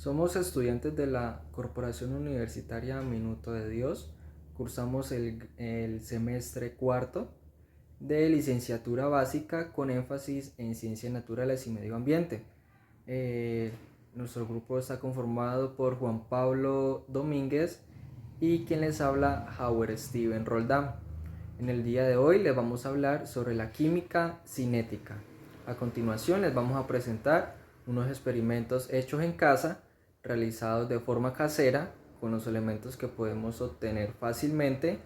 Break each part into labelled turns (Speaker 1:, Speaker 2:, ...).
Speaker 1: Somos estudiantes de la Corporación Universitaria Minuto de Dios. Cursamos el semestre cuarto de licenciatura básica con énfasis en ciencias naturales y medio ambiente. Nuestro grupo está conformado por Juan Pablo Domínguez y quien les habla, Howard Steven Roldán. En el día de hoy les vamos a hablar sobre la química cinética. A continuación les vamos a presentar unos experimentos hechos en casa, realizados de forma casera, con los elementos que podemos obtener fácilmente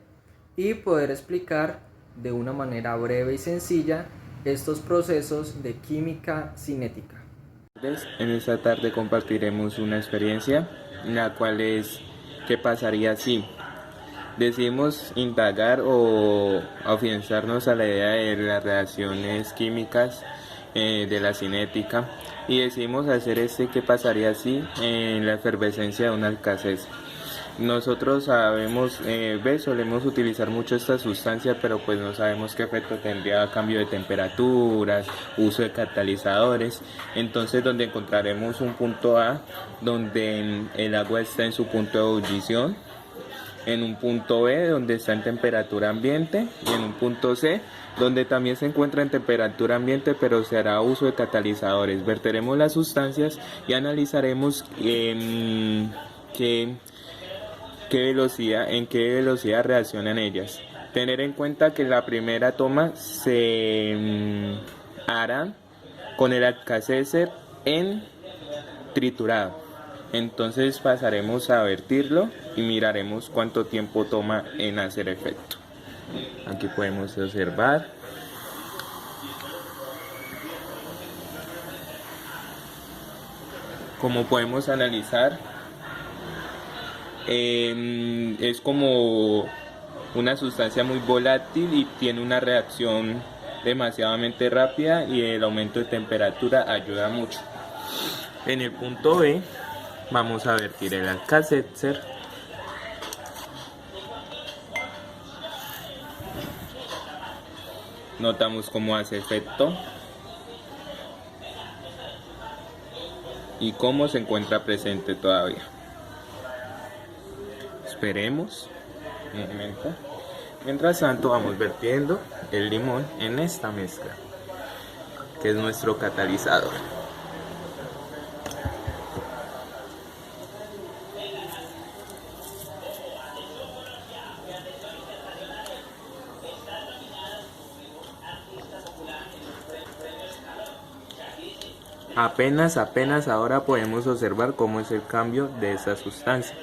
Speaker 1: y poder explicar de una manera breve y sencilla estos procesos de química cinética.
Speaker 2: En esta tarde compartiremos una experiencia, la cual es ¿qué pasaría si? Decidimos indagar o afianzarnos a la idea de las reacciones químicas de la cinética y decidimos hacer ¿qué pasaría si? En la efervescencia de un alcacés. Nosotros solemos utilizar mucho esta sustancia, pero pues no sabemos qué efecto tendría cambio de temperaturas, uso de catalizadores. Entonces, donde encontraremos un punto A, donde el agua está en su punto de ebullición, en un punto B, donde está en temperatura ambiente, y en un punto C, donde también se encuentra en temperatura ambiente, pero se hará uso de catalizadores. Verteremos las sustancias y analizaremos en qué velocidad reaccionan ellas. Tener en cuenta que la primera toma se hará con el alcacéser en triturado. Entonces pasaremos a vertirlo y miraremos cuánto tiempo toma en hacer efecto. Aquí podemos observar. Como podemos analizar, es como una sustancia muy volátil y tiene una reacción demasiadamente rápida, y el aumento de temperatura ayuda mucho. En el punto B vamos a vertir el alcacéser. Notamos cómo hace efecto y cómo se encuentra presente todavía. Esperemos un momento. Mientras tanto vamos vertiendo el limón en esta mezcla, que es nuestro catalizador. Apenas ahora podemos observar cómo es el cambio de esa sustancia.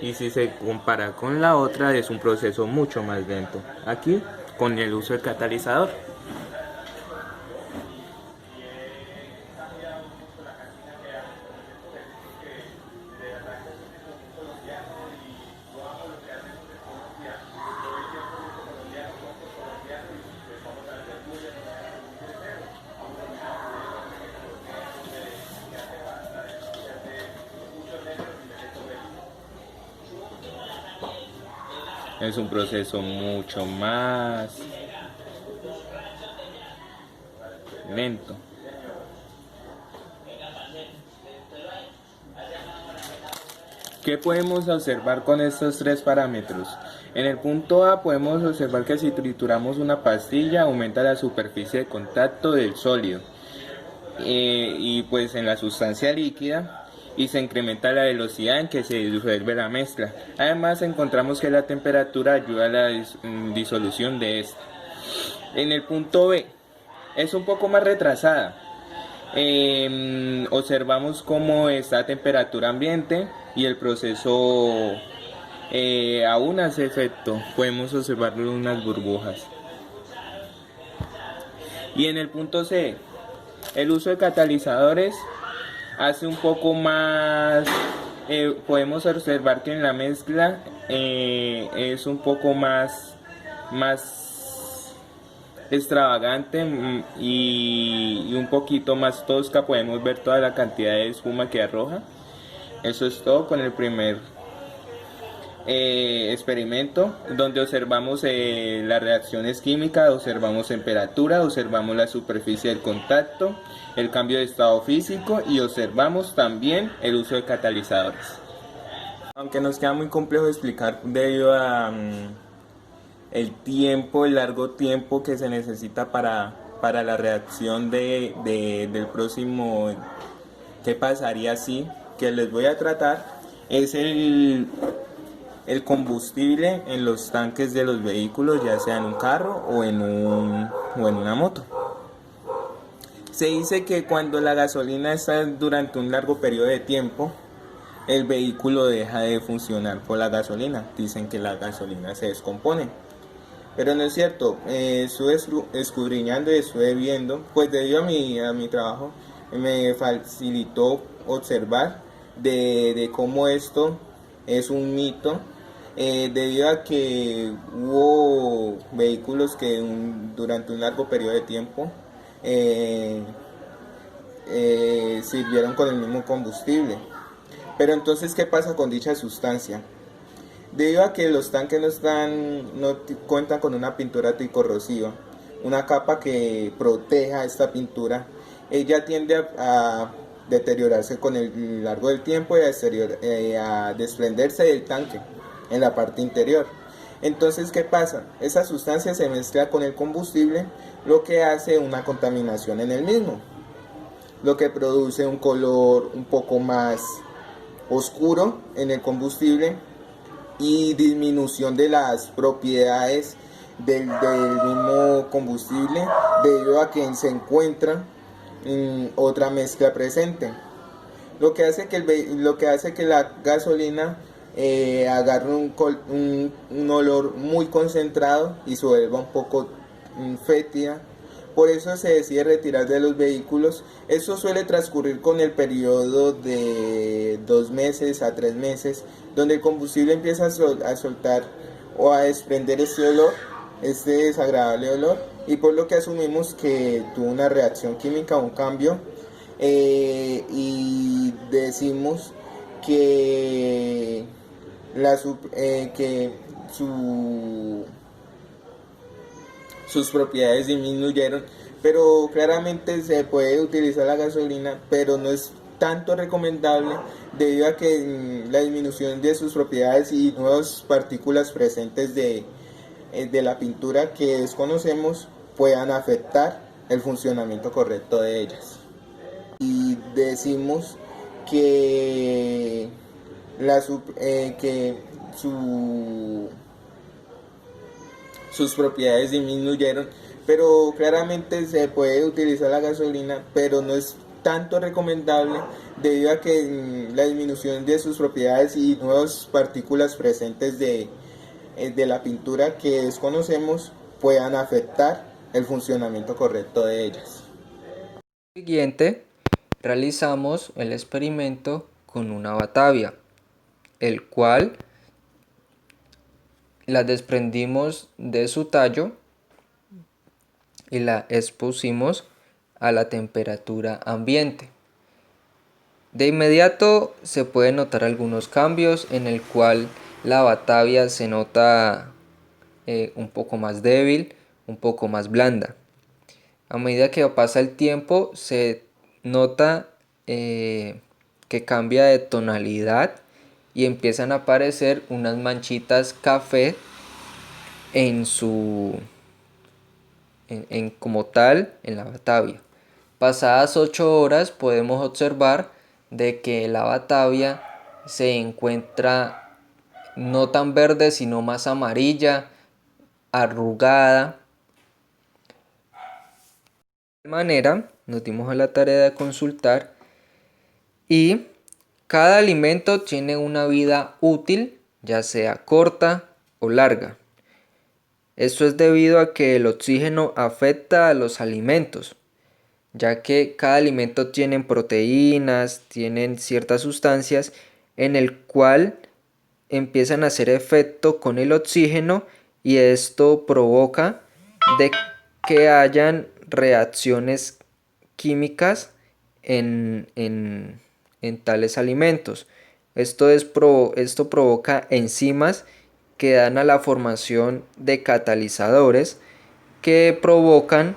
Speaker 2: Y si se compara con la otra, es un proceso mucho más lento. Aquí, con el uso del catalizador. Es un proceso mucho más lento. ¿Qué podemos observar con estos tres parámetros? En el punto A podemos observar que si trituramos una pastilla aumenta la superficie de contacto del sólido y pues en la sustancia líquida, y se incrementa la velocidad en que se disuelve la mezcla. Además encontramos que la temperatura ayuda a la disolución de esta. En el punto B es un poco más retrasada. Observamos cómo está a temperatura ambiente y el proceso aún hace efecto. Podemos observar unas burbujas. Y en el punto C, el uso de catalizadores hace un poco más, podemos observar que en la mezcla es un poco más extravagante y un poquito más tosca. Podemos ver toda la cantidad de espuma que arroja. Eso es todo con el primer experimento donde observamos las reacciones químicas, observamos temperatura, observamos la superficie del contacto, el cambio de estado físico y observamos también el uso de catalizadores. Aunque nos queda muy complejo explicar debido a el largo tiempo que se necesita para la reacción del próximo, ¿qué pasaría si? Que les voy a tratar es el combustible en los tanques de los vehículos, ya sea en un carro o en una moto. Se dice que cuando la gasolina está durante un largo periodo de tiempo, el vehículo deja de funcionar por la gasolina. Dicen que la gasolina se descompone. Pero no es cierto. Estuve escudriñando y estuve viendo, pues debido a mi trabajo, me facilitó observar de cómo esto es un mito, debido a que hubo vehículos que durante un largo periodo de tiempo eh, sirvieron con el mismo combustible. Pero entonces, ¿qué pasa con dicha sustancia? Debido a que los tanques no cuentan con una pintura anticorrosiva, una capa que proteja esta pintura, ella tiende a deteriorarse con el largo del tiempo y a desprenderse del tanque en la parte interior. Entonces, ¿qué pasa? Esa sustancia se mezcla con el combustible, lo que hace una contaminación en el mismo, lo que produce un color un poco más oscuro en el combustible y disminución de las propiedades del mismo combustible debido a que se encuentra otra mezcla presente, lo que hace que la gasolina agarre un olor muy concentrado y se vuelva un poco fétida. Por eso se decide retirar de los vehículos. Eso suele transcurrir con el periodo de 2 meses a 3 meses, donde el combustible empieza a soltar o a desprender este olor, este desagradable olor, y por lo que asumimos que tuvo una reacción química, un cambio, y decimos que, que sus propiedades disminuyeron, pero claramente se puede utilizar la gasolina, pero no es tanto recomendable debido a que la disminución de sus propiedades y nuevas partículas presentes de la pintura que desconocemos puedan afectar el funcionamiento correcto de ellas. Y decimos que, sus propiedades disminuyeron, pero claramente se puede utilizar la gasolina, pero no es tanto recomendable debido a que la disminución de sus propiedades y nuevas partículas presentes de la pintura que desconocemos puedan afectar el funcionamiento correcto de ellas.
Speaker 1: Siguiente, realizamos el experimento con una batavia, el cual la desprendimos de su tallo y la expusimos a la temperatura ambiente. De inmediato se pueden notar algunos cambios en el cual la batavia se nota un poco más débil, un poco más blanda. A medida que pasa el tiempo se nota que cambia de tonalidad y empiezan a aparecer unas manchitas café en como tal en la batavia. Pasadas 8 horas podemos observar de que la batavia se encuentra no tan verde sino más amarilla, arrugada. De manera nos dimos a la tarea de consultar y cada alimento tiene una vida útil, ya sea corta o larga. Esto es debido a que el oxígeno afecta a los alimentos, ya que cada alimento tiene proteínas, tienen ciertas sustancias en el cual empiezan a hacer efecto con el oxígeno y esto provoca de que hayan reacciones químicas en tales alimentos. Esto provoca enzimas que dan a la formación de catalizadores que provocan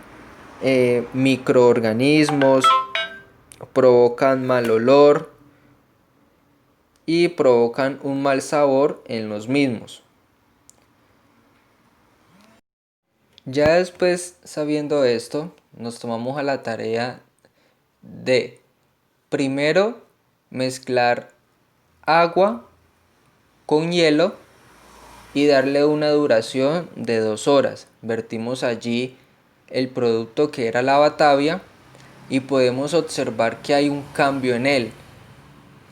Speaker 1: microorganismos, provocan mal olor y provocan un mal sabor en los mismos. Ya después, sabiendo esto, nos tomamos a la tarea de primero mezclar agua con hielo y darle una duración de 2 horas. Vertimos allí el producto que era la batavia y podemos observar que hay un cambio en él,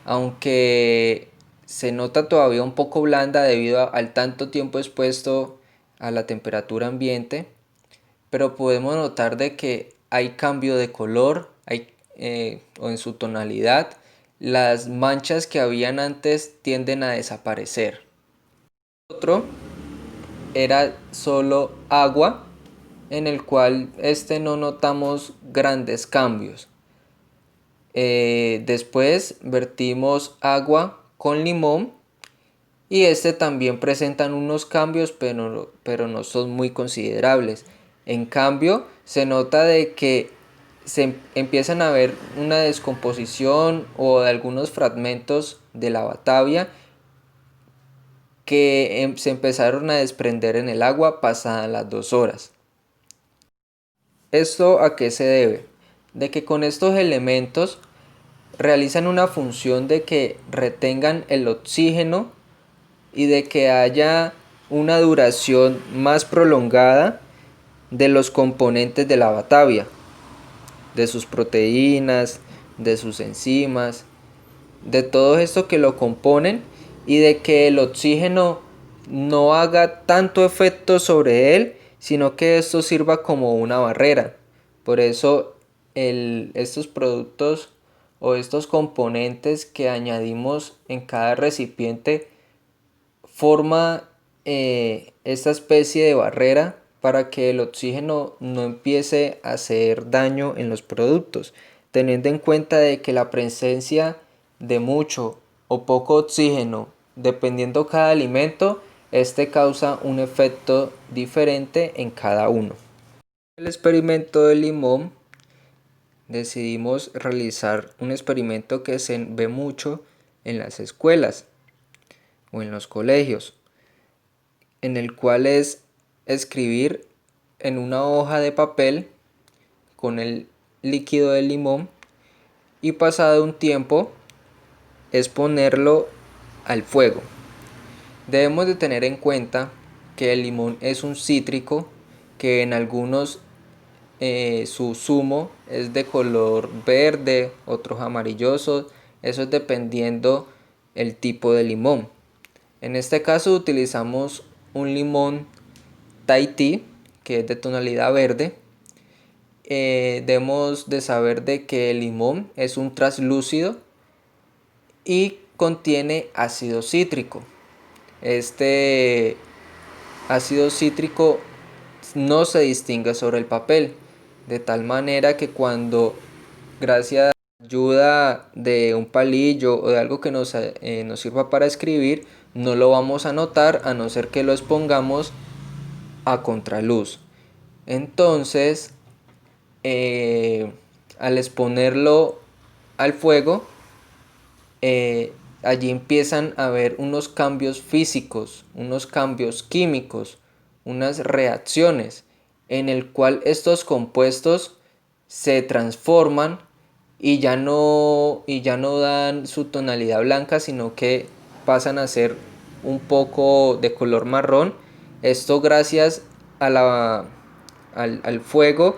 Speaker 1: aunque se nota todavía un poco blanda debido al tanto tiempo expuesto a la temperatura ambiente, pero podemos notar de que hay cambio de color o en su tonalidad. Las manchas que habían antes tienden a desaparecer. Otro era solo agua, en el cual no notamos grandes cambios. Después vertimos agua con limón y también presentan unos cambios, pero no son muy considerables. En cambio, se nota de que se empiezan a ver una descomposición o de algunos fragmentos de la batavia que se empezaron a desprender en el agua pasadas las 2 horas. ¿Esto a qué se debe? De que con estos elementos realizan una función de que retengan el oxígeno y de que haya una duración más prolongada de los componentes de la batavia, de sus proteínas, de sus enzimas, de todo esto que lo componen, y de que el oxígeno no haga tanto efecto sobre él, sino que esto sirva como una barrera. Por eso estos productos o estos componentes que añadimos en cada recipiente forma esta especie de barrera para que el oxígeno no empiece a hacer daño en los productos, teniendo en cuenta de que la presencia de mucho o poco oxígeno, dependiendo cada alimento, causa un efecto diferente en cada uno. El experimento del limón, decidimos realizar un experimento que se ve mucho en las escuelas o en los colegios, en el cual es escribir en una hoja de papel con el líquido del limón y pasado un tiempo es ponerlo al fuego. Debemos de tener en cuenta que el limón es un cítrico que en algunos su zumo es de color verde, otros amarillosos, eso es dependiendo el tipo de limón. En este caso utilizamos un limón Tahití, que es de tonalidad verde. Debemos de saber de que el limón es un translúcido y contiene ácido cítrico. Este ácido cítrico no se distingue sobre el papel, de tal manera que cuando, gracias a la ayuda de un palillo o de algo que nos sirva para escribir, no lo vamos a notar a no ser que lo expongamos a contraluz. Entonces, al exponerlo al fuego, allí empiezan a haber unos cambios físicos, unos cambios químicos, unas reacciones en el cual estos compuestos se transforman y ya no dan su tonalidad blanca, sino que pasan a ser un poco de color marrón. Esto gracias a al fuego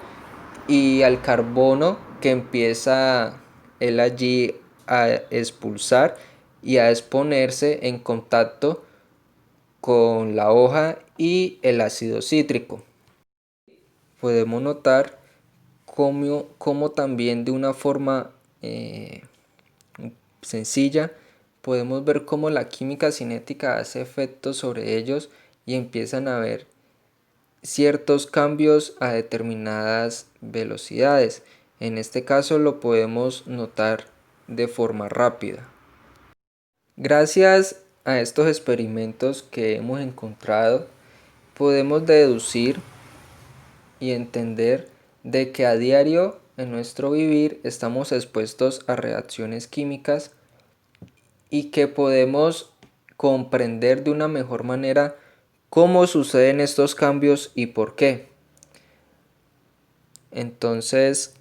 Speaker 1: y al carbono que empieza él allí a expulsar y a exponerse en contacto con la hoja y el ácido cítrico. Podemos notar cómo también de una forma sencilla podemos ver cómo la química cinética hace efectos sobre ellos y empiezan a ver ciertos cambios a determinadas velocidades. En este caso lo podemos notar de forma rápida. Gracias a estos experimentos que hemos encontrado, podemos deducir y entender de que a diario en nuestro vivir estamos expuestos a reacciones químicas y que podemos comprender de una mejor manera cómo suceden estos cambios y por qué. Entonces,